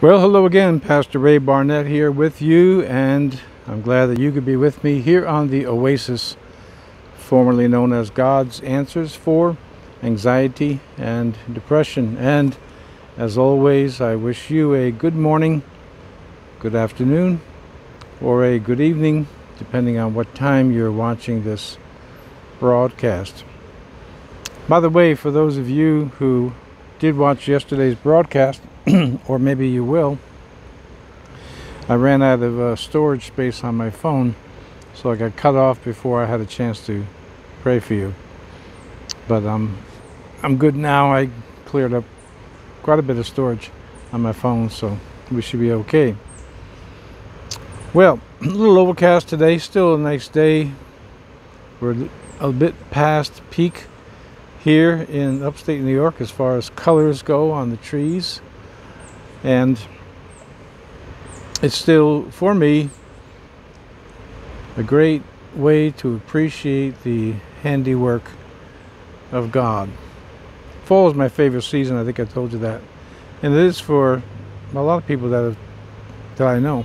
Well, hello again. Pastor Ray Barnett here with you, and I'm glad that you could be with me here on the Oasis, formerly known as God's Answers for Anxiety and Depression. And as always, I wish you a good morning, good afternoon, or a good evening, depending on what time you're watching this broadcast. By the way, for those of you who did watch yesterday's broadcast, or maybe you will, I ran out of storage space on my phone, so I got cut off before I had a chance to pray for you. But I'm good now. I cleared up quite a bit of storage on my phone, so we should be okay. Well, a little overcast today, still a nice day. We're a bit past peak here in upstate New York as far as colors go on the trees. And it's still, for me, a great way to appreciate the handiwork of God. Fall is my favorite season. I think I told you that. And it is for a lot of people that I know.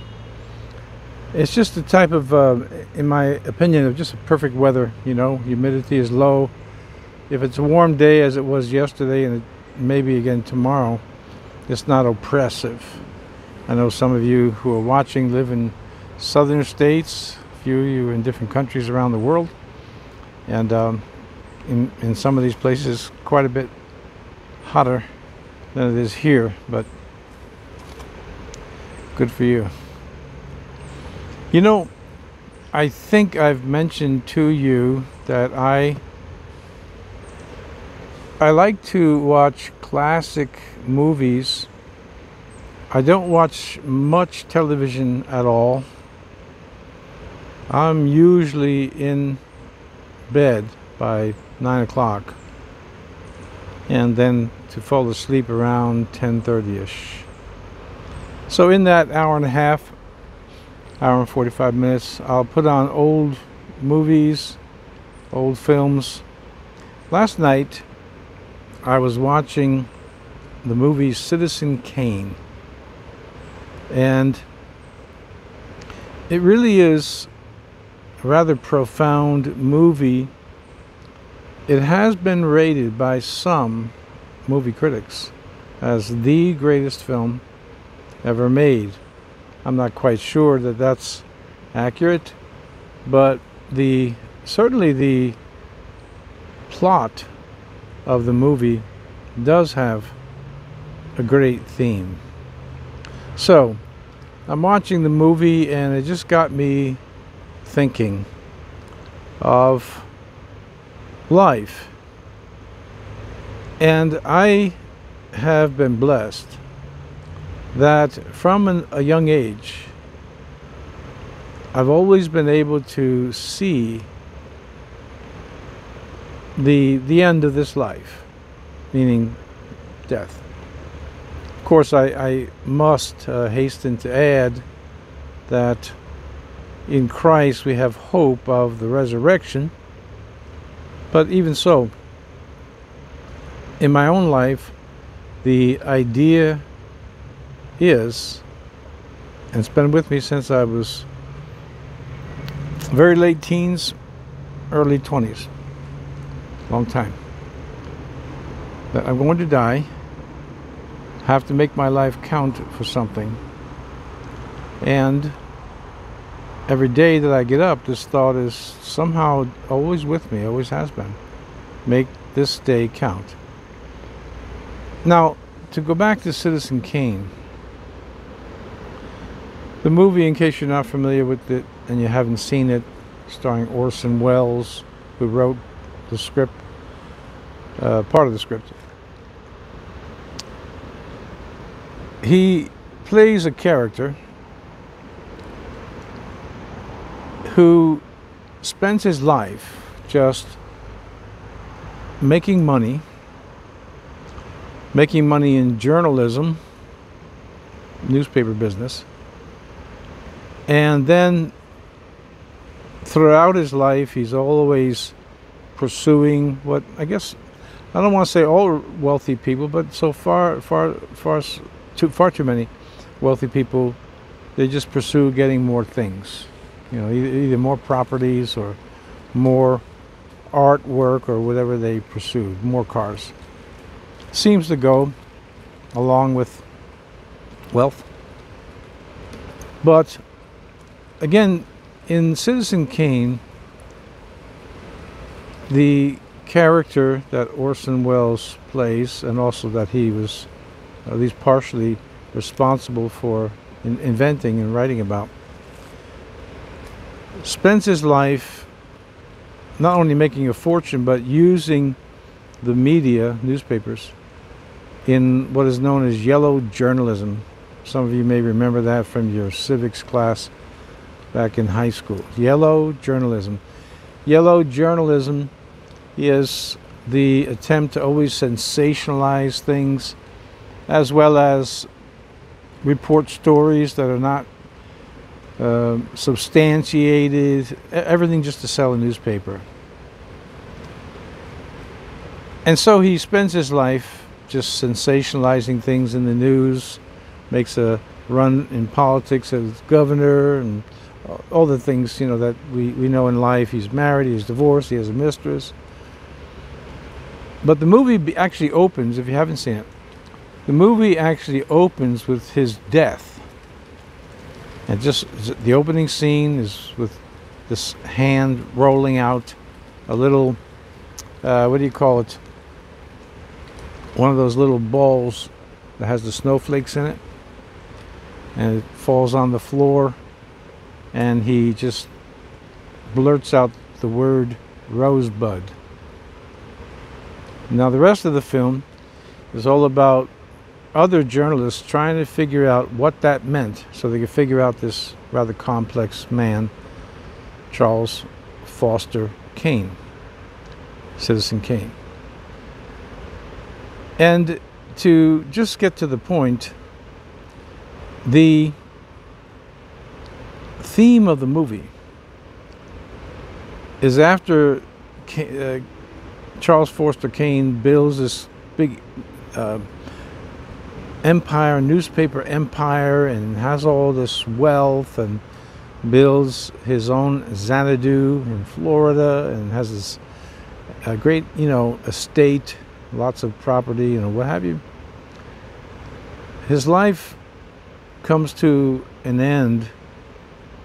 It's just the type of, in my opinion, of just a perfect weather. You know, humidity is low. If it's a warm day as it was yesterday, and maybe again tomorrow, it's not oppressive. I know some of you who are watching live in southern states, a few of you in different countries around the world, and in some of these places quite a bit hotter than it is here, but good for you. You know, I think I've mentioned to you that I like to watch classic movies. I don't watch much television at all. I'm usually in bed by 9 o'clock, and then to fall asleep around 10:30ish. So in that hour and a half, hour and 45 minutes, I'll put on old movies, old films. Last night I was watching the movie Citizen Kane, and it really is a rather profound movie. It has been rated by some movie critics as the greatest film ever made. I'm not quite sure that that's accurate, but certainly the plot of the movie does have a great theme. So I'm watching the movie, and it just got me thinking of life. And I have been blessed that from a young age I've always been able to see the end of this life, meaning death. Of course, I must hasten to add that in Christ we have hope of the resurrection. But even so, in my own life, the idea is, and it's been with me since I was very late teens, early 20s, long time, that I'm going to die, have to make my life count for something. And every day that I get up, this thought is somehow always with me, always has been. Make this day count. Now, to go back to Citizen Kane, the movie, in case you're not familiar with it and you haven't seen it, starring Orson Welles, who wrote the script, part of the script. He plays a character who spends his life just making money in journalism, newspaper business, and then throughout his life he's always pursuing what, I guess, I don't want to say all wealthy people, but so far too many wealthy people, they just pursue getting more things. You know, either more properties or more artwork or whatever they pursue, more cars. Seems to go along with wealth. But again, in Citizen Kane, the character that Orson Welles plays, and also that he was at least partially responsible for inventing and writing about, spends his life not only making a fortune but using the media, newspapers, in what is known as yellow journalism. Some of you may remember that from your civics class back in high school. Yellow journalism. Yellow journalism is the attempt to always sensationalize things, as well as report stories that are not substantiated, everything just to sell a newspaper. And so he spends his life just sensationalizing things in the news, makes a run in politics as governor, and all the things, you know, that we know in life. He's married, he's divorced, he has a mistress. But the movie actually opens, if you haven't seen it, the movie actually opens with his death. And just the opening scene is with this hand rolling out a little, what do you call it? One of those little balls that has the snowflakes in it. And it falls on the floor. And he just blurts out the word Rosebud. Now the rest of the film is all about other journalists trying to figure out what that meant so they could figure out this rather complex man, Charles Foster Kane, Citizen Kane. And to just get to the point, the theme of the movie is after Charles Foster Kane builds this big empire, newspaper empire, and has all this wealth, and builds his own Xanadu in Florida, and has this great, you know, estate, lots of property, you know, what have you. His life comes to an end,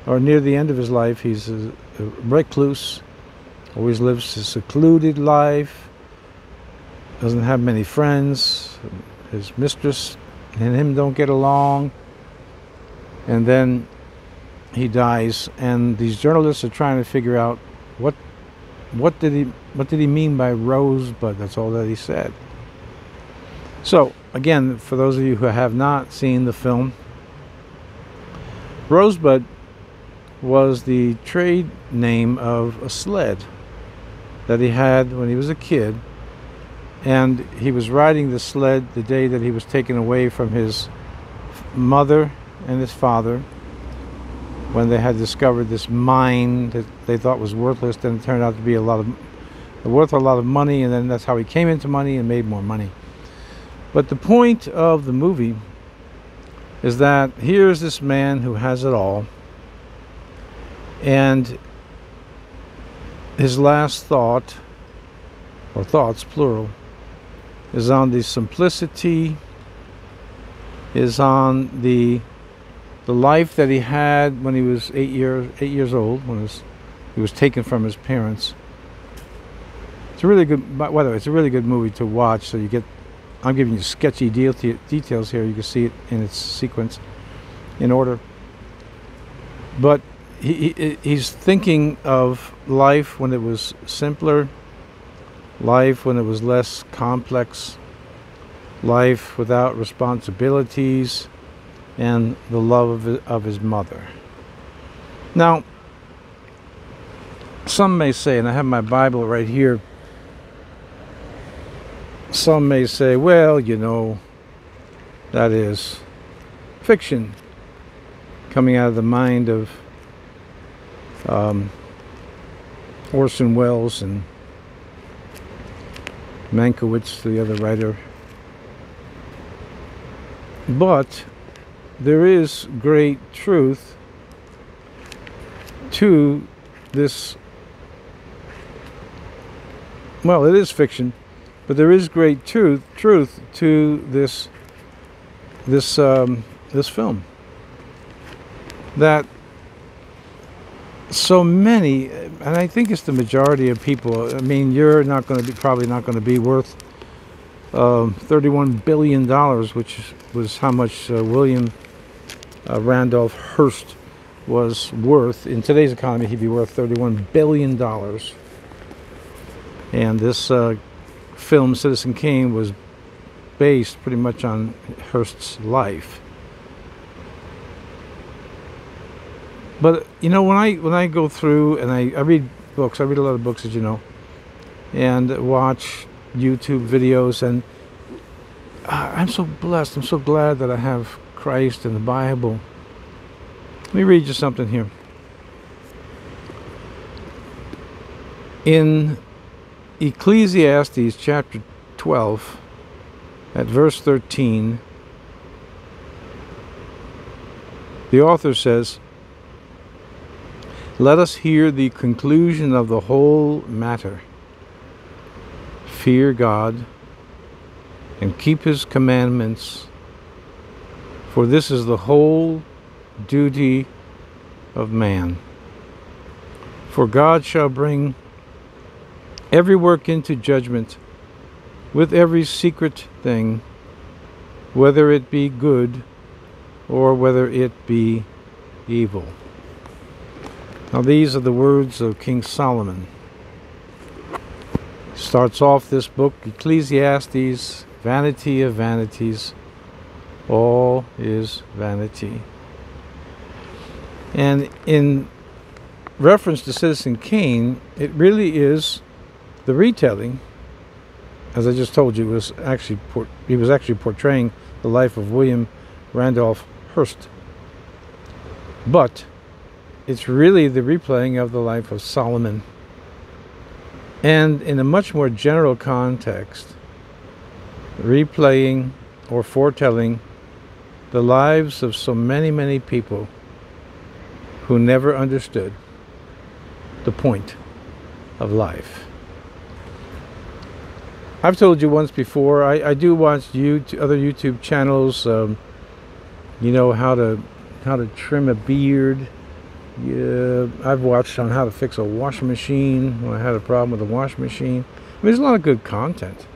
or near the end of his life. He's a recluse, always lives a secluded life, doesn't have many friends, his mistress and him don't get along, and then he dies, and these journalists are trying to figure out what did he mean by Rosebud. That's all that he said. So again, for those of you who have not seen the film, Rosebud was the trade name of a sled that he had when he was a kid, and he was riding the sled the day that he was taken away from his mother and his father, when they had discovered this mine that they thought was worthless. Then it turned out to be worth a lot of money, and then that's how he came into money and made more money. But the point of the movie is that here's this man who has it all, and his last thought, or thoughts plural, is on the simplicity, is on the life that he had when he was 8 years old, when he was taken from his parents. It's a really good, by the way, it's a really good movie to watch. So I'm giving you sketchy details here. You can see it in its sequence, in order. But he's thinking of life when it was simpler, life when it was less complex, life without responsibilities, and the love of his mother. Now, some may say, and I have my Bible right here, some may say, well, you know, that is fiction coming out of the mind of Orson Welles and Mankiewicz, the other writer. But there is great truth to this. Well, it is fiction, but there is great truth to this film. That so many, and I think it's the majority of people. I mean, you're not going to be probably not going to be worth $31 billion, which was how much William Randolph Hearst was worth. In today's economy, he'd be worth $31 billion. And this film, Citizen Kane, was based pretty much on Hearst's life. But you know, when I go through and I read books, I read a lot of books, as you know, and watch YouTube videos, and I'm so blessed. I'm so glad that I have Christ and the Bible. Let me read you something here. In Ecclesiastes chapter 12, at verse 13, the author says, "Let us hear the conclusion of the whole matter. Fear God and keep his commandments, for this is the whole duty of man. For God shall bring every work into judgment with every secret thing, whether it be good or whether it be evil." Now these are the words of King Solomon. Starts off this book, Ecclesiastes, vanity of vanities, all is vanity. And in reference to Citizen Kane, it really is the retelling, as I just told you, he was actually portraying the life of William Randolph Hearst. But it's really the replaying of the life of Solomon. And in a much more general context, replaying or foretelling the lives of so many, many people who never understood the point of life. I've told you once before, I do watch other YouTube channels, you know, how to trim a beard. Yeah, I've watched on how to fix a washing machine when I had a problem with the washing machine. I mean, there's a lot of good content.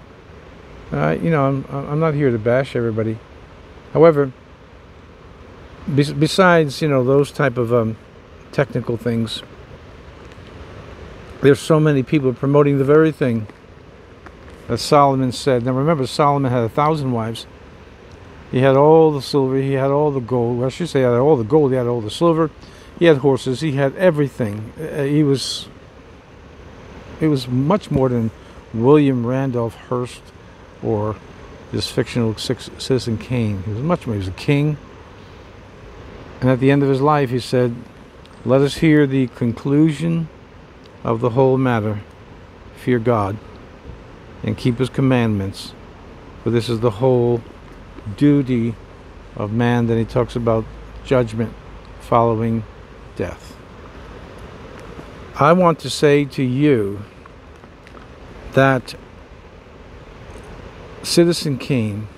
You know, I'm not here to bash everybody. However, besides, you know, those type of technical things, there's so many people promoting the very thing that Solomon said. Now remember, Solomon had 1,000 wives. He had all the silver, he had all the gold. Well, I should say he had all the gold, he had all the silver. He had horses, he had everything. It was much more than William Randolph Hearst or this fictional Citizen Kane. He was much more. He was a king. And at the end of his life, he said, "Let us hear the conclusion of the whole matter. Fear God and keep his commandments, for this is the whole duty of man." Then he talks about judgment following death. I want to say to you that Citizen Kane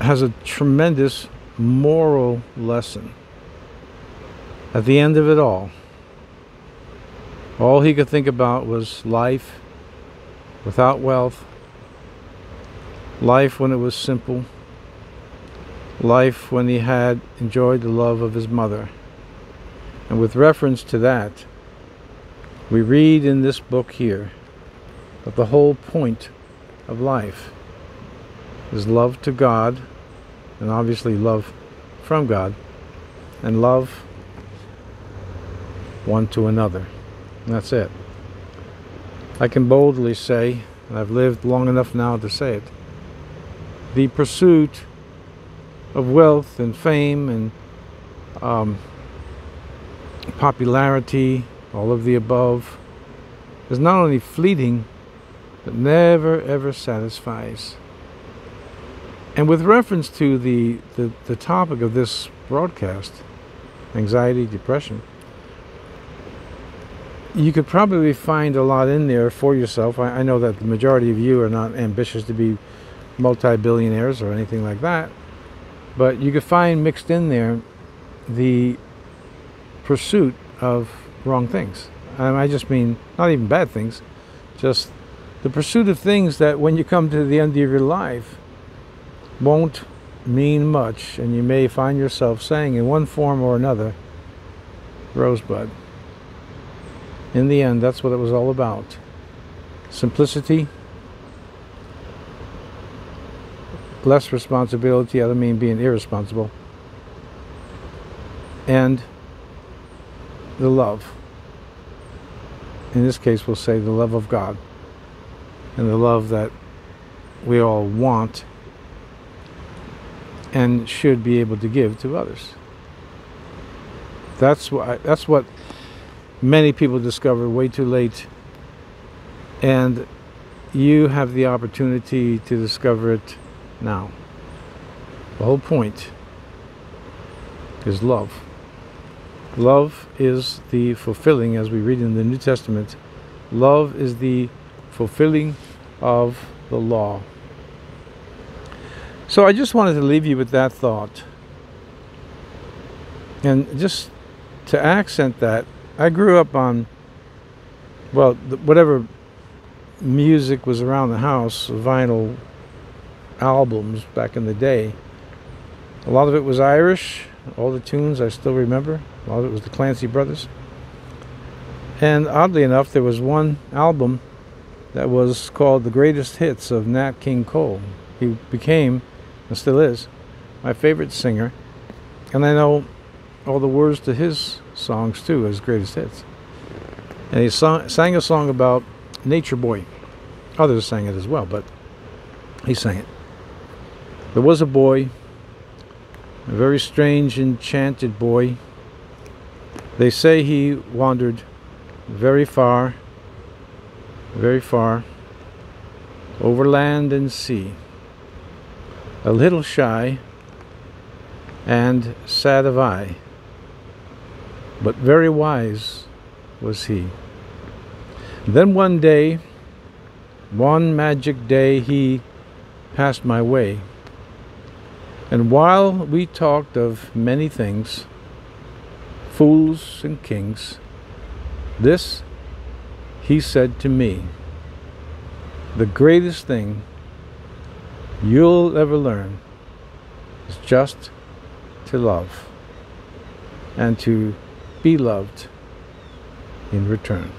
has a tremendous moral lesson. At the end of it all he could think about was life without wealth, life when it was simple, life when he had enjoyed the love of his mother. And with reference to that, we read in this book here that the whole point of life is love to God, and obviously love from God, and love one to another. And that's it. I can boldly say, and I've lived long enough now to say it, the pursuit of wealth and fame and popularity, all of the above, is not only fleeting, but never ever satisfies. And with reference to the topic of this broadcast, anxiety, depression, you could probably find a lot in there for yourself. I know that the majority of you are not ambitious to be multi-billionaires or anything like that, but you could find mixed in there the pursuit of wrong things. I just mean not even bad things, just the pursuit of things that when you come to the end of your life won't mean much, and you may find yourself saying in one form or another, Rosebud. In the end, that's what it was all about. Simplicity, less responsibility, I don't mean being irresponsible, and the love. In this case, we'll say the love of God, and the love that we all want and should be able to give to others. That's what many people discover way too late, and you have the opportunity to discover it now. The whole point is love. Love is the fulfilling, as we read in the New Testament, love is the fulfilling of the law. So I just wanted to leave you with that thought. And just to accent that, I grew up on, well, whatever music was around the house, vinyl albums back in the day. A lot of it was Irish, all the tunes I still remember. A lot of it was the Clancy Brothers. And oddly enough, there was one album that was called The Greatest Hits of Nat King Cole. He became, and still is, my favorite singer. And I know all the words to his songs too, his greatest hits. And he sang a song about Nature Boy. Others sang it as well, but he sang it. There was a boy, a very strange, enchanted boy. They say he wandered very far, over land and sea. A little shy and sad of eye, but very wise was he. Then one day, one magic day, he passed my way. And while we talked of many things, fools and kings, this he said to me, the greatest thing you'll ever learn is just to love and to be loved in return.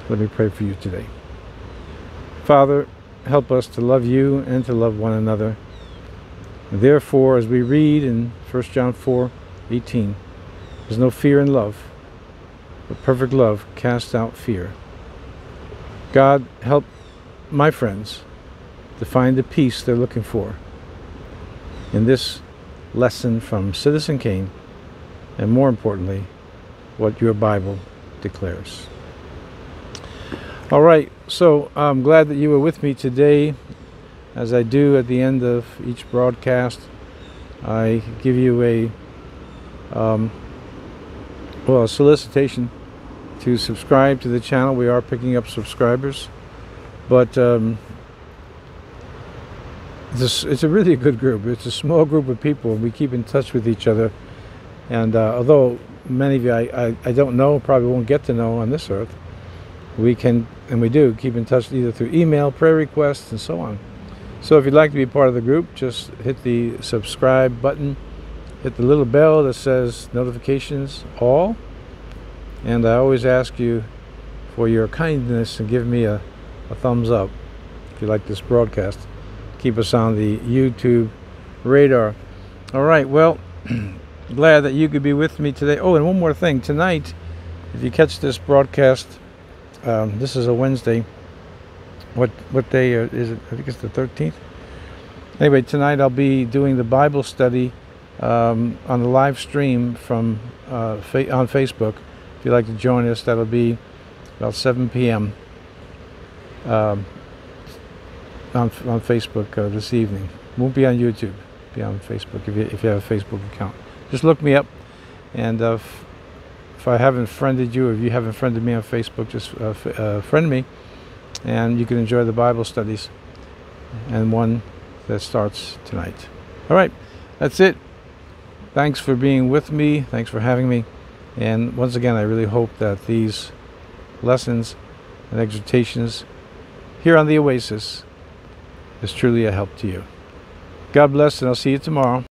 Let me pray for you today. Father, help us to love you and to love one another. Therefore, as we read in 1 John 4:18, there's no fear in love, but perfect love casts out fear. God, help my friends to find the peace they're looking for in this lesson from Citizen Kane, and more importantly, what your Bible declares. All right, so I'm glad that you were with me today. As I do at the end of each broadcast, I give you a solicitation to subscribe to the channel. We are picking up subscribers, but it's a really good group. It's a small group of people, and we keep in touch with each other. And although many of you I don't know, probably won't get to know on this earth, we can, and we do, keep in touch either through email, prayer requests, and so on. So if you'd like to be part of the group, just hit the subscribe button, hit the little bell that says notifications all, and I always ask you for your kindness and give me a thumbs up if you like this broadcast. Keep us on the YouTube radar. All right, well, glad that you could be with me today. Oh, and one more thing. Tonight, if you catch this broadcast, this is a Wednesday. What day is it? I think it's the 13th. Anyway, tonight I'll be doing the Bible study on the live stream from on Facebook. If you'd like to join us, that'll be about 7 p.m. on Facebook this evening. Won't be on YouTube. Be on Facebook if you have a Facebook account. Just look me up, and if I haven't friended you, or if you haven't friended me on Facebook, just friend me, and you can enjoy the Bible studies, and one that starts tonight. All right, that's it. Thanks for being with me. Thanks for having me. And once again, I really hope that these lessons and exhortations here on the Oasis is truly a help to you. God bless, and I'll see you tomorrow.